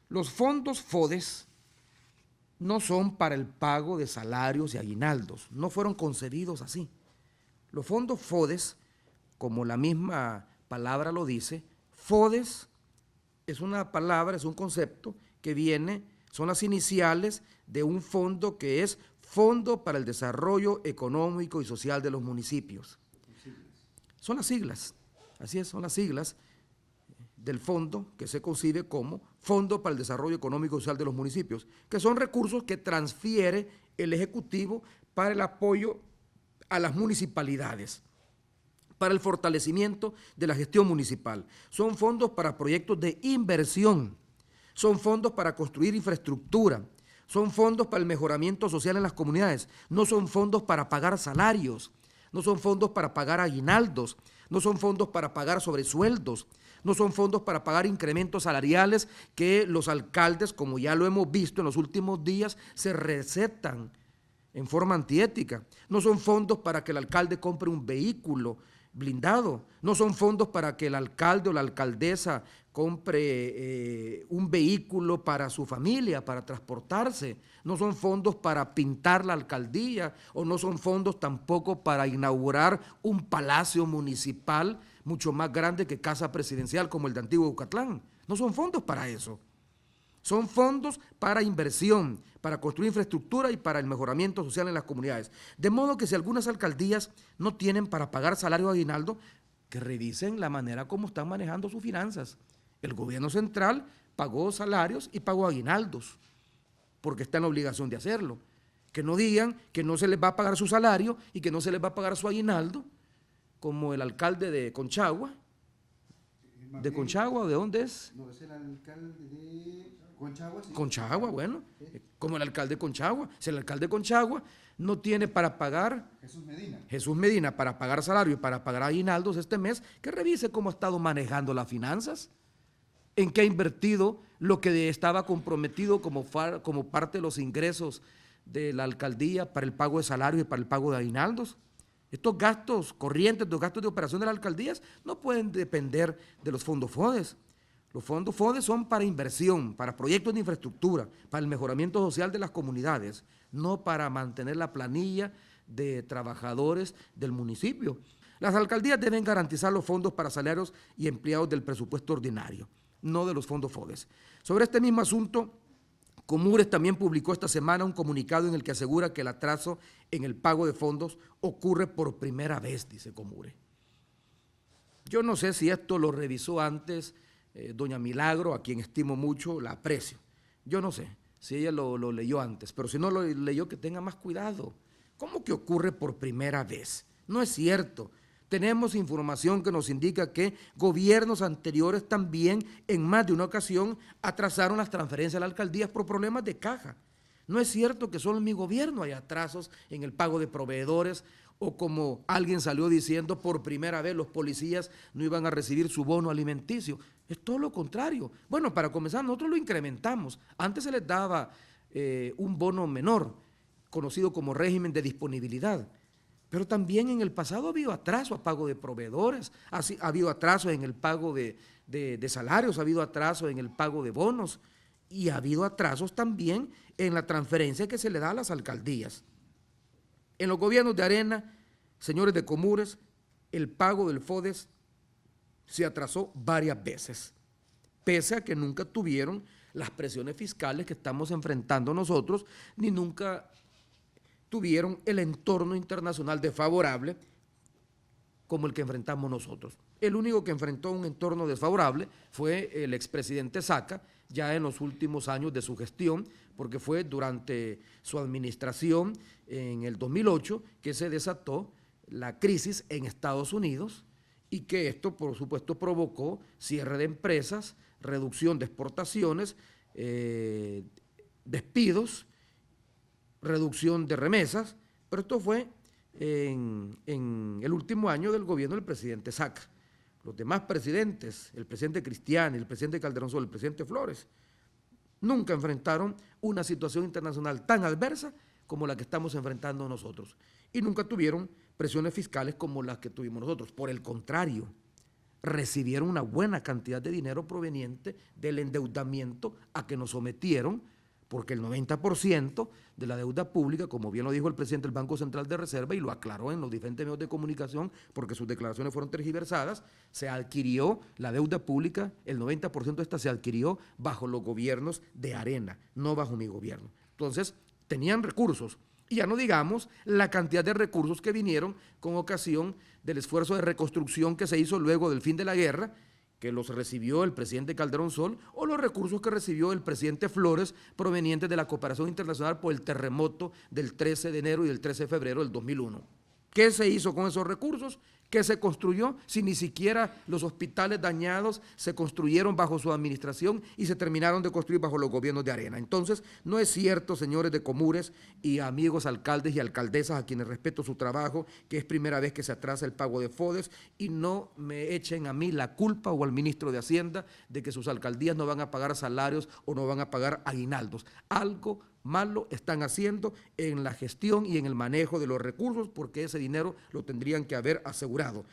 Los fondos FODES no son para el pago de salarios y aguinaldos, no fueron concebidos así. Los fondos FODES, como la misma palabra lo dice, FODES es una palabra, es un concepto que viene, son las iniciales de un fondo que es Fondo para el Desarrollo Económico y Social de los Municipios. Son las siglas, así es, son las siglas del fondo que se concibe como Fondo para el Desarrollo Económico y Social de los Municipios, que son recursos que transfiere el Ejecutivo para el apoyo a las municipalidades, para el fortalecimiento de la gestión municipal. Son fondos para proyectos de inversión, son fondos para construir infraestructura, son fondos para el mejoramiento social en las comunidades, no son fondos para pagar salarios, no son fondos para pagar aguinaldos, no son fondos para pagar sobresueldos, no son fondos para pagar incrementos salariales que los alcaldes, como ya lo hemos visto en los últimos días, se recetan en forma antiética. No son fondos para que el alcalde compre un vehículo blindado, no son fondos para que el alcalde o la alcaldesa compre un vehículo para su familia, para transportarse, no son fondos para pintar la alcaldía o no son fondos tampoco para inaugurar un palacio municipal mucho más grande que Casa Presidencial como el de Antiguo Eucatlán. No son fondos para eso. Son fondos para inversión, para construir infraestructura y para el mejoramiento social en las comunidades. De modo que si algunas alcaldías no tienen para pagar salario de aguinaldo, que revisen la manera como están manejando sus finanzas. El gobierno central pagó salarios y pagó aguinaldos, porque está en la obligación de hacerlo. Que no digan que no se les va a pagar su salario y que no se les va a pagar su aguinaldo, como el alcalde de Conchagua. ¿De Conchagua? ¿De dónde es? No, es el alcalde de Conchagua. Sí. Conchagua, bueno, como el alcalde de Conchagua. Si el alcalde de Conchagua no tiene para pagar… Jesús Medina, para pagar salario y para pagar aguinaldos este mes, que revise cómo ha estado manejando las finanzas, en qué ha invertido lo que estaba comprometido como parte de los ingresos de la alcaldía para el pago de salarios y para el pago de aguinaldos. Estos gastos corrientes, los gastos de operación de las alcaldías no pueden depender de los fondos FODES. Los fondos FODES son para inversión, para proyectos de infraestructura, para el mejoramiento social de las comunidades, no para mantener la planilla de trabajadores del municipio. Las alcaldías deben garantizar los fondos para salarios y empleados del presupuesto ordinario, no de los fondos FODES. Sobre este mismo asunto, Comures también publicó esta semana un comunicado en el que asegura que el atraso en el pago de fondos ocurre por primera vez, dice Comures. Yo no sé si esto lo revisó antes doña Milagro, a quien estimo mucho, la aprecio. Yo no sé si ella lo leyó antes, pero si no lo leyó, que tenga más cuidado. ¿Cómo que ocurre por primera vez? No es cierto. Tenemos información que nos indica que gobiernos anteriores también en más de una ocasión atrasaron las transferencias a las alcaldías por problemas de caja. No es cierto que solo en mi gobierno hay atrasos en el pago de proveedores o como alguien salió diciendo por primera vez los policías no iban a recibir su bono alimenticio. Es todo lo contrario. Bueno, para comenzar nosotros lo incrementamos. Antes se les daba un bono menor, conocido como régimen de disponibilidad. Pero también en el pasado ha habido atraso a pago de proveedores, ha habido atraso en el pago de salarios, ha habido atraso en el pago de bonos y ha habido atrasos también en la transferencia que se le da a las alcaldías. En los gobiernos de Arena, señores de Comures, el pago del FODES se atrasó varias veces, pese a que nunca tuvieron las presiones fiscales que estamos enfrentando nosotros, ni nunca tuvieron el entorno internacional desfavorable como el que enfrentamos nosotros. El único que enfrentó un entorno desfavorable fue el expresidente Saca, ya en los últimos años de su gestión, porque fue durante su administración en el 2008 que se desató la crisis en Estados Unidos y que esto, por supuesto, provocó cierre de empresas, reducción de exportaciones, despidos, reducción de remesas, pero esto fue en el último año del gobierno del presidente Saca. Los demás presidentes, el presidente Cristiani, el presidente Calderón Sol, el presidente Flores, nunca enfrentaron una situación internacional tan adversa como la que estamos enfrentando nosotros y nunca tuvieron presiones fiscales como las que tuvimos nosotros. Por el contrario, recibieron una buena cantidad de dinero proveniente del endeudamiento a que nos sometieron, porque el 90% de la deuda pública, como bien lo dijo el presidente del Banco Central de Reserva y lo aclaró en los diferentes medios de comunicación, porque sus declaraciones fueron tergiversadas, se adquirió la deuda pública, el 90% de esta se adquirió bajo los gobiernos de Arena, no bajo mi gobierno. Entonces, tenían recursos. Y ya no digamos la cantidad de recursos que vinieron con ocasión del esfuerzo de reconstrucción que se hizo luego del fin de la guerra, que los recibió el presidente Calderón Sol, o los recursos que recibió el presidente Flores provenientes de la cooperación internacional por el terremoto del 13 de enero y del 13 de febrero del 2001. ¿Qué se hizo con esos recursos? ¿Qué se construyó? Si ni siquiera los hospitales dañados se construyeron bajo su administración y se terminaron de construir bajo los gobiernos de Arena. Entonces, no es cierto, señores de Comures y amigos alcaldes y alcaldesas a quienes respeto su trabajo, que es primera vez que se atrasa el pago de FODES, y no me echen a mí la culpa o al ministro de Hacienda de que sus alcaldías no van a pagar salarios o no van a pagar aguinaldos. Algo malo están haciendo en la gestión y en el manejo de los recursos, porque ese dinero lo tendrían que haber asegurado.